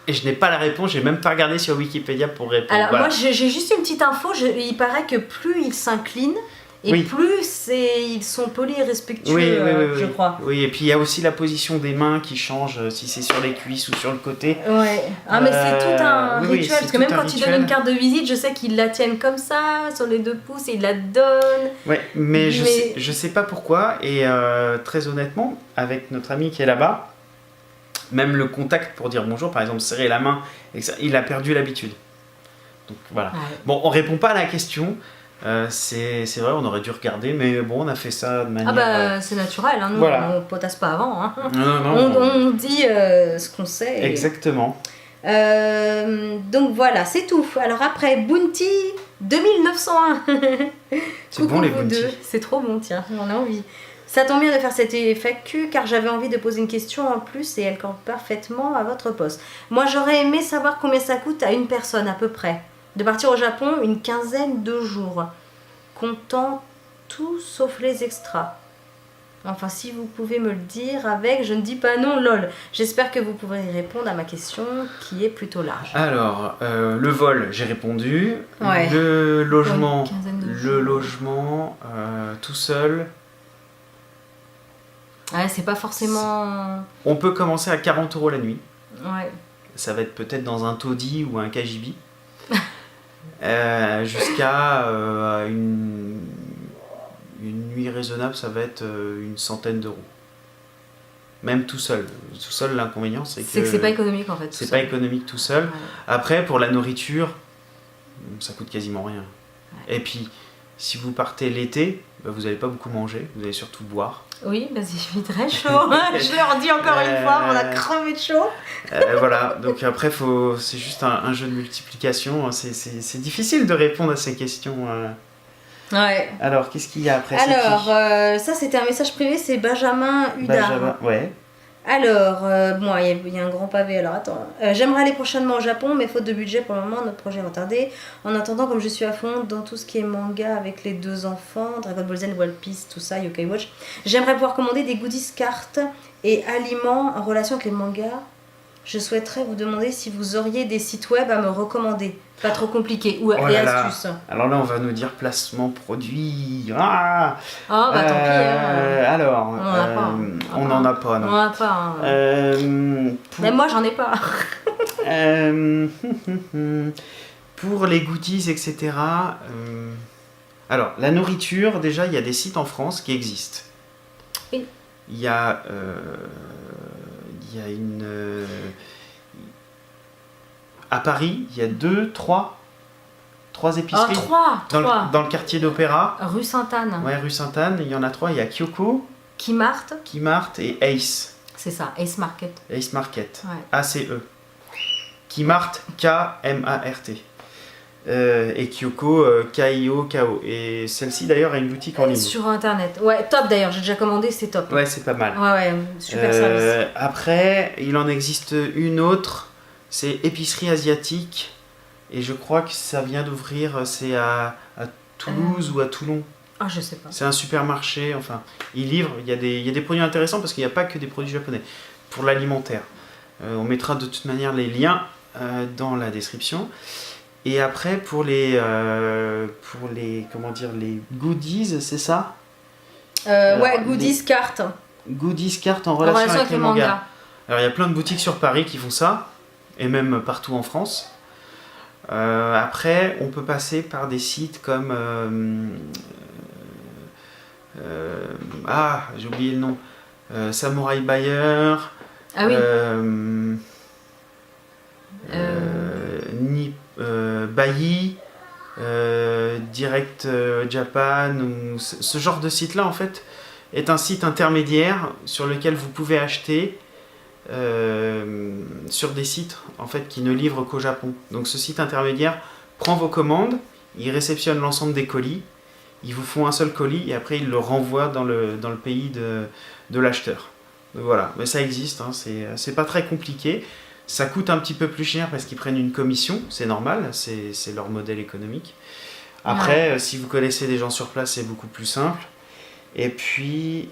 Et je n'ai pas la réponse, j'ai même pas regardé sur Wikipédia pour répondre. Alors Voilà. moi j'ai juste une petite info, il paraît que plus ils s'inclinent et Oui. plus ils sont polis et respectueux, Oui, je crois. Oui, et puis il y a aussi la position des mains qui change, si c'est sur les cuisses ou sur le côté. Ouais. Ah mais c'est tout un oui, rituel, c'est parce que tout même un quand ils rituel. donnent une carte de visite, je sais qu'ils la tiennent comme ça, sur les 2 pouces, et ils la donnent. Ouais, mais Mais- je sais pas pourquoi, et très honnêtement, avec notre ami qui est là-bas, même le contact pour dire bonjour, par exemple, serrer la main, il a perdu l'habitude. Donc voilà. Ouais. Bon, on répond pas à la question. C'est vrai, on aurait dû regarder, mais bon, on a fait ça de manière. Ah bah c'est naturel, hein, nous Voilà. on potasse pas avant. Hein. Non, On dit ce qu'on sait. et- Exactement. Donc voilà, c'est tout. Alors après, Bounty 2901. C'est Coucou bon les vous bounty. deux. C'est trop bon, tiens, j'en ai envie. Ça tombe bien de faire cette FAQ car j'avais envie de poser une question en plus et elle correspond parfaitement à votre poste. Moi j'aurais aimé savoir combien ça coûte à une personne à peu près. De partir au Japon une quinzaine de jours. Comptant tout sauf les extras. Enfin, si vous pouvez me le dire avec, je ne dis pas non, lol. J'espère que vous pourrez répondre à ma question qui est plutôt large. Alors, le vol, j'ai répondu. Ouais. Le logement, Pour une quinzaine de jours. tout seul. Ouais, c'est pas forcément. On peut commencer à 40 € la nuit. Ouais. Ça va être peut-être dans un taudis ou un kajibi. Jusqu'à une nuit raisonnable, ça va être une centaine d'euros. Même tout seul. Tout seul, l'inconvénient, c'est que C'est pas économique en fait. c'est tout pas ça. économique tout seul. Ouais. Après, pour la nourriture, ça coûte quasiment rien. Et puis, si vous partez l'été, bah, vous n'allez pas beaucoup manger, vous allez surtout boire. Oui, bah c'est fait très chaud. Je leur dis encore une fois, on a crevé de chaud. Voilà, donc après, c'est juste un jeu de multiplication. C'est difficile de répondre à ces questions. Ouais. Alors, qu'est-ce qu'il y a après? C'est Alors, qui ça c'était un message privé, c'est Benjamin Hudard. Benjamin, ouais. Alors, bon, il y a un grand pavé, alors attends. J'aimerais aller prochainement au Japon, mais faute de budget pour le moment, notre projet est retardé. En attendant, comme je suis à fond dans tout ce qui est manga avec les 2 enfants, Dragon Ball Z, One Piece, tout ça, Yokai Watch, j'aimerais pouvoir commander des goodies cartes et aliments en relation avec les mangas. Je souhaiterais vous demander si vous auriez des sites web à me recommander. Pas trop compliqué. Ou Oh des là là. astuces. Alors là, on va nous dire placement produit. Ah Oh, bah tant pis. Hein. Alors, On en a pas, hein. on n'en a pas, On non. en a pas. Hein. Même moi, j'en ai pas. Pour les goodies, etc. Alors, la nourriture, déjà, il y a des sites en France qui existent. Oui. Il y a une... à Paris, il y a 3 Oh, épiceries. 3. Dans le quartier d'Opéra. Rue Sainte-Anne. Ouais, rue Sainte-Anne, il y en a 3. Il y a Kyoko, Kimart. Kimart et Ace. C'est ça, Ace Market. Ace Market. Ouais. A-C-E. Kimart, K-M-A-R-T. Et Kyoko, K-I-O-K-O. Et celle-ci d'ailleurs a une boutique en ligne. Sur internet. Ouais, top d'ailleurs, j'ai déjà commandé, c'est top. Ouais, c'est pas mal. Ouais, super service. Après, il en existe une autre, c'est Épicerie Asiatique. Et je crois que ça vient d'ouvrir, c'est à Toulouse ou à Toulon. Ah, je sais pas. C'est un supermarché, enfin, ils livrent, il y a des produits intéressants parce qu'il n'y a pas que des produits japonais. Pour l'alimentaire. On mettra de toute manière les liens dans la description. Et après, pour les comment dire, les goodies, c'est ça? Ouais, goodies, cartes. Goodies cartes en En relation relation avec avec les le mangas. manga. Alors il y a plein de boutiques sur Paris qui font ça, et même partout en France. Après, on peut passer par des sites comme... j'ai oublié le nom. Samurai Buyer. Ah oui. Bailly. Direct Japan, ou ce genre de site là en fait est un site intermédiaire sur lequel vous pouvez acheter sur des sites en fait qui ne livrent qu'au Japon. Donc ce site intermédiaire prend vos commandes, il réceptionne l'ensemble des colis, ils vous font un seul colis et après ils le renvoient dans le pays de l'acheteur. Donc voilà, mais ça existe, hein, c'est pas très compliqué. Ça coûte un petit peu plus cher parce qu'ils prennent une commission, c'est normal, c'est leur modèle économique. Après, si vous connaissez des gens sur place, c'est beaucoup plus simple. Et puis,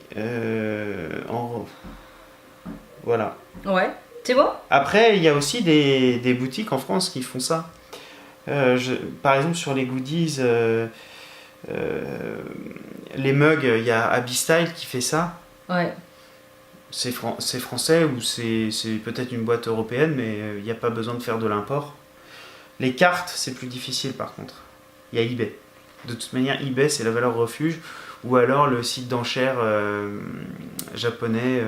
voilà. Ouais, c'est bon. Après, il y a aussi des boutiques en France qui font ça. Par exemple, sur les goodies, les mugs, il y a Abby-Style qui fait ça. Ouais. C'est français ou c'est peut-être une boîte européenne, mais il n'y a pas besoin de faire de l'import. Les cartes, c'est plus difficile par contre. Il y a eBay. De toute manière, eBay, c'est la valeur refuge, ou alors le site d'enchères japonais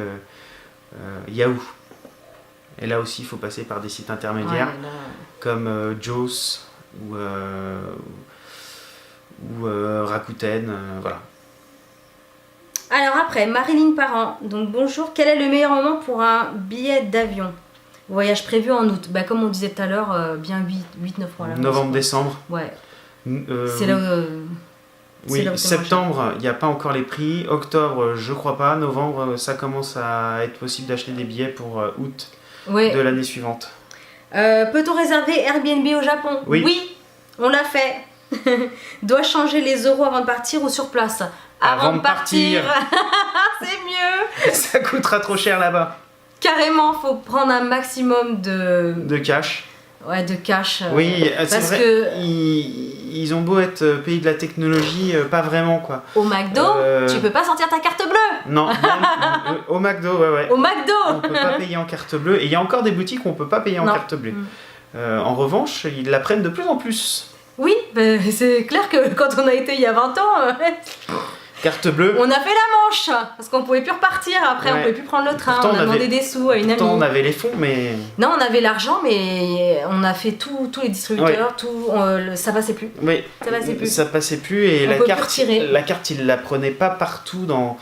Yahoo. Et là aussi, il faut passer par des sites intermédiaires comme Joss ou Rakuten. Voilà. Alors après, Marilyn Parent, donc bonjour, quel est le meilleur moment pour un billet d'avion? Voyage prévu en août, bah, comme on disait tout à l'heure, bien 8-9 mois à l'avance. Novembre-décembre. Ouais. C'est là où... Oui, septembre, il n'y a pas encore les prix. Octobre, je crois pas. Novembre, ça commence à être possible d'acheter des billets pour août de l'année suivante. Peut-on réserver Airbnb au Japon? Oui, on l'a fait. Dois changer les euros avant de partir ou sur place? Avant de partir. C'est mieux. Ça coûtera trop cher là-bas. Carrément, faut prendre un maximum de cash. Ouais, de cash. Oui, c'est parce vrai. Que ils ont beau être pays de la technologie, pas vraiment quoi. Au McDo, tu peux pas sortir ta carte bleue. Non, au McDo, ouais. Au McDo. On peut pas payer en carte bleue. Et il y a encore des boutiques où on peut pas payer en carte bleue. En revanche, ils la prennent de plus en plus. Oui, bah, c'est clair que quand on a été il y a 20 ans... Carte bleue. On a fait la manche parce qu'on pouvait plus repartir après, on pouvait plus prendre le train. Pourtant, on a demandé des sous à une amie. On avait les fonds, mais non, on avait l'argent, mais on a fait tous les distributeurs, ça passait plus. Oui, ça passait plus et la carte, ils la prenaient pas partout dans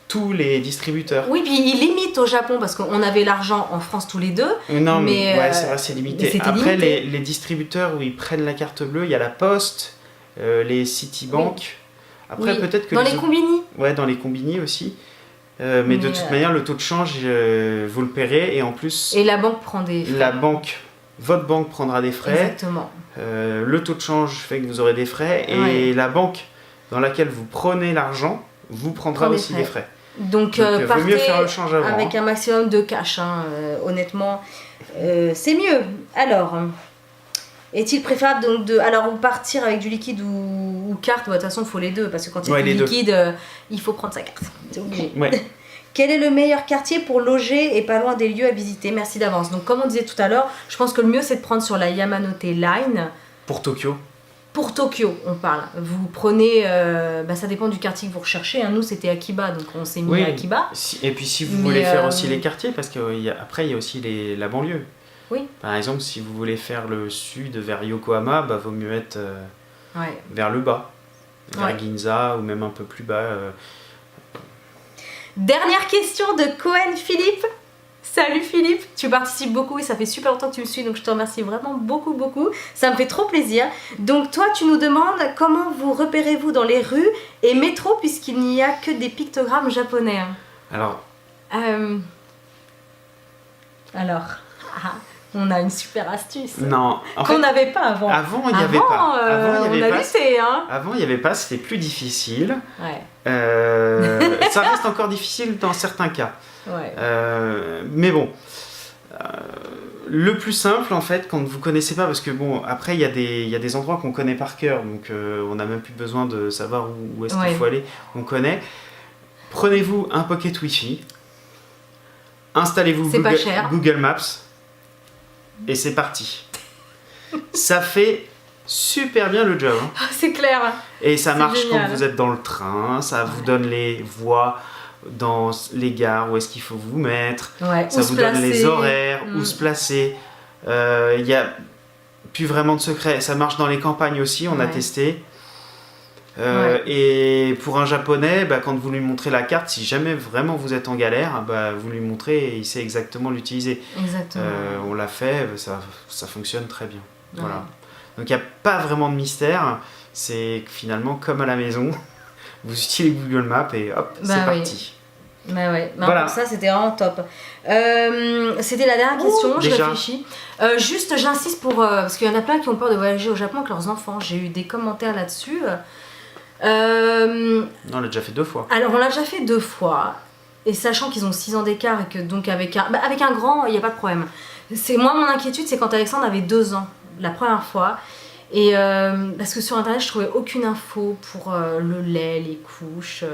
tous les distributeurs. Oui, puis ils limitent au Japon parce qu'on avait l'argent en France tous les deux. Non, mais c'est vrai, c'est limité. Après, les distributeurs où ils prennent la carte bleue, il y a la Poste, les Citibank. Oui. Après, peut-être que dans les combini. Ouais, dans les combini aussi. Mais de toute manière, le taux de change, vous le paierez et en plus. Et la banque prend des frais. Votre banque prendra des frais. Exactement. Le taux de change fait que vous aurez des frais et la banque dans laquelle vous prenez l'argent vous prendra aussi des frais. Donc vaut mieux faire le change avant. Avec un maximum de cash, honnêtement, c'est mieux. Alors. Est-il préférable donc alors partir avec du liquide ou carte? De toute façon, il faut les deux parce que quand il y a du liquide, il faut prendre sa carte. C'est obligé. Ouais. Quel est le meilleur quartier pour loger et pas loin des lieux à visiter? Merci d'avance. Donc, comme on disait tout à l'heure, je pense que le mieux c'est de prendre sur la Yamanote Line. Pour Tokyo. Pour Tokyo, on parle. Vous prenez, ça dépend du quartier que vous recherchez. Nous, c'était Akiba, donc on s'est mis à Akiba. Et puis si vous voulez faire aussi les quartiers, parce qu'après il y a aussi la banlieue. Oui. Par exemple, si vous voulez faire le sud vers Yokohama, vaut mieux être vers le bas, vers Ginza ou même un peu plus bas. Dernière question de Cohen Philippe. Salut Philippe, tu participes beaucoup et ça fait super longtemps que tu me suis, donc je te remercie vraiment beaucoup. Ça me fait trop plaisir. Donc toi, tu nous demandes comment vous repérez-vous dans les rues et métro puisqu'il n'y a que des pictogrammes japonais. Alors. On a une super astuce. Non, qu'on n'avait pas avant. Avant, il n'y avait pas. Avant, il y avait pas. Lutté, hein. Avant, il n'y avait pas, c'était plus difficile. Ouais. Ça reste encore difficile dans certains cas. Ouais. Mais bon, le plus simple en fait, quand vous connaissez pas, parce que bon, après il y a des endroits qu'on connaît par cœur, donc on n'a même plus besoin de savoir où est-ce qu'il faut aller, on connaît. Prenez-vous un Pocket Wi-Fi, installez-vous C'est pas cher. Google Maps et c'est parti. Ça fait super bien le job. Hein. C'est clair. Et ça C'est marche génial. quand vous êtes dans le train, ça vous donne les voies dans les gares, où est-ce qu'il faut vous mettre, Ouais, ça où vous se donne placer. les horaires, où Mm. se placer. Il n'y a plus vraiment de secret. Ça marche dans les campagnes aussi, on a Ouais. testé. Ouais. Et pour un japonais, bah, quand vous lui montrez la carte, si jamais vraiment vous êtes en galère, bah, vous lui montrez et il sait exactement l'utiliser. Exactement. On l'a fait, ça fonctionne très bien. Ouais. Voilà. Donc il n'y a pas vraiment de mystère, c'est que finalement comme à la maison, vous utilisez Google Maps et hop, Bah c'est oui. parti. Bah ouais, non, Voilà. pour ça c'était vraiment top. C'était la dernière question, je déjà. réfléchis. Juste, j'insiste pour. Parce qu'il y en a plein qui ont peur de voyager au Japon avec leurs enfants. J'ai eu des commentaires là-dessus. Non, on l'a déjà fait 2 fois. Alors, on l'a déjà fait 2 fois. Et sachant qu'ils ont 6 ans d'écart et que donc avec un grand, il n'y a pas de problème. Moi, mon inquiétude, c'est quand Alexandre avait 2 ans, la première fois. Et parce que sur internet, je trouvais aucune info pour le lait, les couches.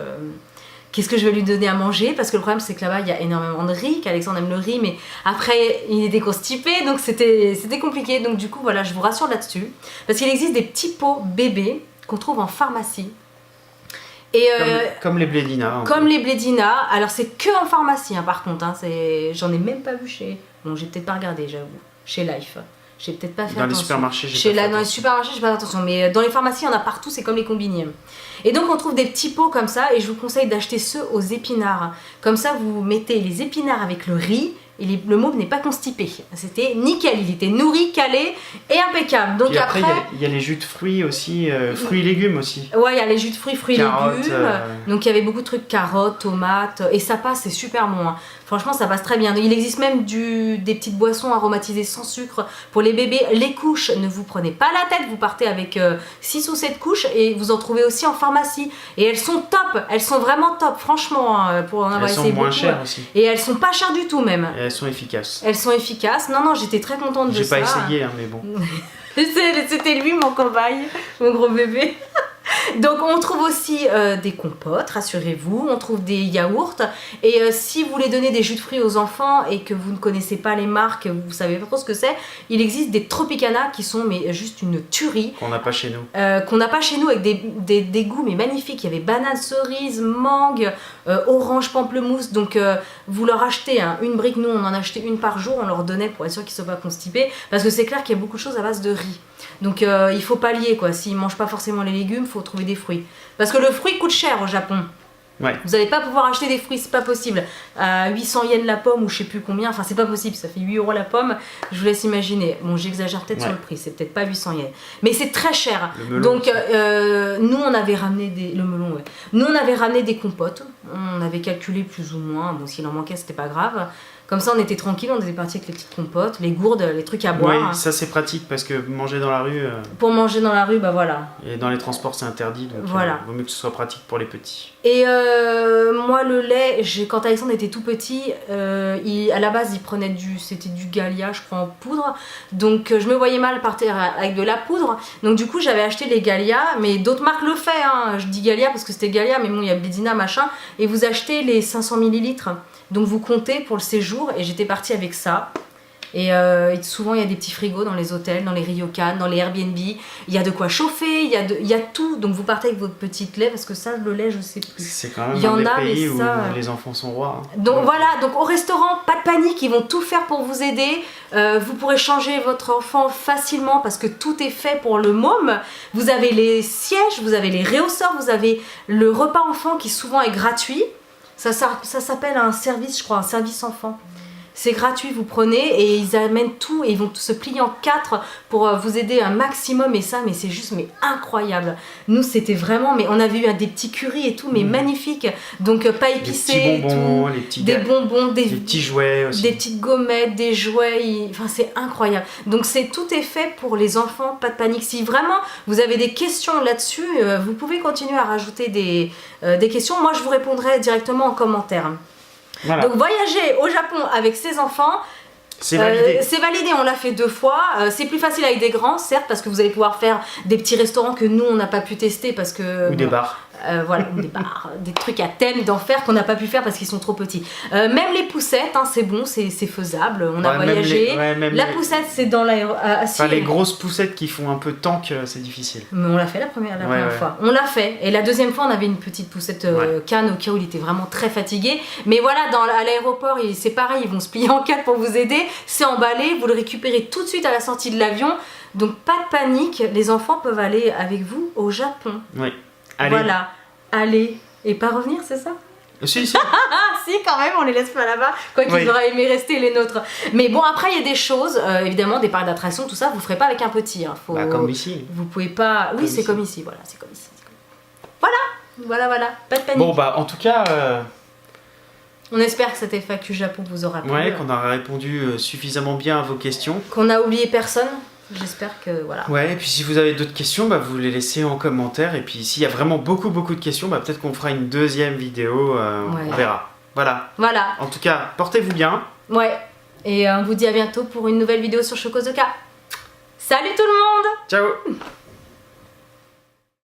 Qu'est-ce que je vais lui donner à manger? Parce que le problème, c'est que là-bas, il y a énormément de riz, qu'Alexandre aime le riz, mais après, il était constipé, donc c'était compliqué. Donc du coup, voilà, je vous rassure là-dessus. Parce qu'il existe des petits pots bébés qu'on trouve en pharmacie. Et Comme les Blédina. comme les Blédina, alors c'est que en pharmacie, hein, par contre. Hein, j'en ai même pas vu chez... Bon, j'ai peut-être pas regardé, j'avoue. Chez Life. J'ai peut-être pas fait Dans les attention. supermarchés, j'ai pas fait Dans les attention. supermarchés, j'ai pas fait attention, mais dans les pharmacies, il y en a partout, c'est comme les combini. Et donc, on trouve des petits pots comme ça, et je vous conseille d'acheter ceux aux épinards. Comme ça, vous mettez les épinards avec le riz, et le môme n'est pas constipé. C'était nickel, il était nourri, calé et impeccable. Donc Puis après, après, il y a les jus de fruits aussi, fruits et légumes aussi. ouais, il y a les jus de fruits, Carottes, légumes. Donc il y avait beaucoup de trucs, carottes, tomates, et ça passe, c'est super bon. Hein. Franchement, ça passe très bien. Il existe même des petites boissons aromatisées sans sucre pour les bébés. Les couches, ne vous prenez pas la tête, vous partez avec 6 ou 7 couches et vous en trouvez aussi en pharmacie. Et elles sont top, elles sont vraiment top, franchement, hein, pour en avoir Elles essayé sont moins beaucoup. chères aussi. Et elles sont pas chères du tout même. Et elles sont efficaces. Elles sont efficaces. Non, j'étais très contente de J'ai ça. pas essayé, hein, mais bon. C'était lui mon cobaye, mon gros bébé. Donc on trouve aussi des compotes, rassurez-vous, on trouve des yaourts. Et si vous voulez donner des jus de fruits aux enfants et que vous ne connaissez pas les marques, vous savez pas trop ce que c'est, il existe des Tropicana qui sont mais juste une tuerie. Qu'on n'a pas chez nous. Qu'on n'a pas chez nous avec des goûts mais magnifiques. Il y avait banane, cerise, mangue, orange, pamplemousse. Donc vous leur achetez une brique, nous on en achetait une par jour, on leur donnait pour être sûr qu'ils ne soient pas constipés. Parce que c'est clair qu'il y a beaucoup de choses à base de riz. Donc il faut pallier quoi. S'ils ne mangent pas forcément les légumes, il faut trouver des fruits. Parce que le fruit coûte cher au Japon. Ouais. Vous n'allez pas pouvoir acheter des fruits, c'est pas possible. 800 yens la pomme ou je sais plus combien, enfin c'est pas possible, ça fait 8 € la pomme, je vous laisse imaginer. Bon, j'exagère peut-être sur le prix, c'est peut-être pas 800 yens. Mais c'est très cher. Le melon. Donc nous on avait ramené le melon, ouais. Nous on avait ramené des compotes, on avait calculé plus ou moins, bon s'il en manquait c'était pas grave. Comme ça on était tranquille, on était parti avec les petites compotes, les gourdes, les trucs à boire. Oui, ça c'est pratique parce que manger dans la rue Pour manger dans la rue, bah voilà. et dans les transports c'est interdit, donc Voilà. vaut mieux que ce soit pratique pour les petits. Et moi le lait, quand Alexandre était tout petit, à la base il prenait c'était du Galia je crois en poudre, donc je me voyais mal partir avec de la poudre, donc du coup j'avais acheté les Galia, mais d'autres marques le font, hein. Je dis Galia parce que c'était Galia, mais bon il y a Blédina machin, et vous achetez les 500 ml, donc vous comptez pour le séjour, et j'étais partie avec ça. Et souvent il y a des petits frigos dans les hôtels, dans les ryokan, dans les Airbnb. Il y a de quoi chauffer, il y a tout. Donc vous partez avec votre petite lait, parce que ça, le lait, je sais plus. C'est quand même Il y en un des a, pays mais où ça, les enfants sont rois. Hein. Donc voilà, donc au restaurant, pas de panique, ils vont tout faire pour vous aider. Vous pourrez changer votre enfant facilement parce que tout est fait pour le môme. Vous avez les sièges, vous avez les réhausseurs, vous avez le repas enfant qui souvent est gratuit. Ça s'appelle un service, je crois, un service enfant. C'est gratuit, vous prenez et ils amènent tout et ils vont se plier en 4 pour vous aider un maximum, et ça, mais c'est juste incroyable. Nous, c'était vraiment, mais on avait eu des petits currys et tout, mais magnifiques. Donc pas épicés, Les petits bonbons, tout. les petits Des bonbons, des petits jouets aussi. des petites gommettes, des jouets, enfin c'est incroyable. Donc tout est fait pour les enfants, pas de panique. Si vraiment vous avez des questions là-dessus, vous pouvez continuer à rajouter des questions. Moi, je vous répondrai directement en commentaire. Voilà. Donc voyager au Japon avec ses enfants, C'est validé. c'est validé, on l'a fait 2 fois. C'est plus facile avec des grands, certes, parce que vous allez pouvoir faire des petits restaurants que nous on n'a pas pu tester parce que Ou des bars. Voilà, ou des barres, des trucs à thème d'enfer qu'on n'a pas pu faire parce qu'ils sont trop petits. Même les poussettes, hein, c'est bon, c'est faisable. On a voyagé. La poussette, c'est dans l'aéro. Enfin, les grosses poussettes qui font un peu tank, c'est difficile. Mais on l'a fait la première fois. On l'a fait. Et la deuxième fois, on avait une petite poussette canne au cas où il était vraiment très fatigué. Mais voilà, à l'aéroport, c'est pareil, ils vont se plier en quatre pour vous aider. C'est emballé, vous le récupérez tout de suite à la sortie de l'avion. Donc pas de panique, les enfants peuvent aller avec vous au Japon. Oui. Allez. Voilà, aller et pas revenir, c'est ça? Si. Si, quand même, on les laisse pas là-bas, quoi qu'ils auraient aimé rester les nôtres. Mais bon, après, il y a des choses, évidemment, des parcs d'attractions, tout ça, vous ferez pas avec un petit. Hein. Comme ici. Vous pouvez pas. Oui, c'est comme ici, voilà, c'est comme ici. Voilà, pas de panique. Bon, bah, en tout cas. On espère que cette FAQ Japon vous aura plu. Ouais, qu'on aura répondu suffisamment bien à vos questions. Qu'on a oublié personne. J'espère que voilà. Ouais, et puis si vous avez d'autres questions, bah, vous les laissez en commentaire. Et puis s'il y a vraiment beaucoup de questions, bah, peut-être qu'on fera une deuxième vidéo. On verra. Voilà. En tout cas, portez-vous bien. Ouais. Et on vous dit à bientôt pour une nouvelle vidéo sur Chocozoka. Salut tout le monde! Ciao!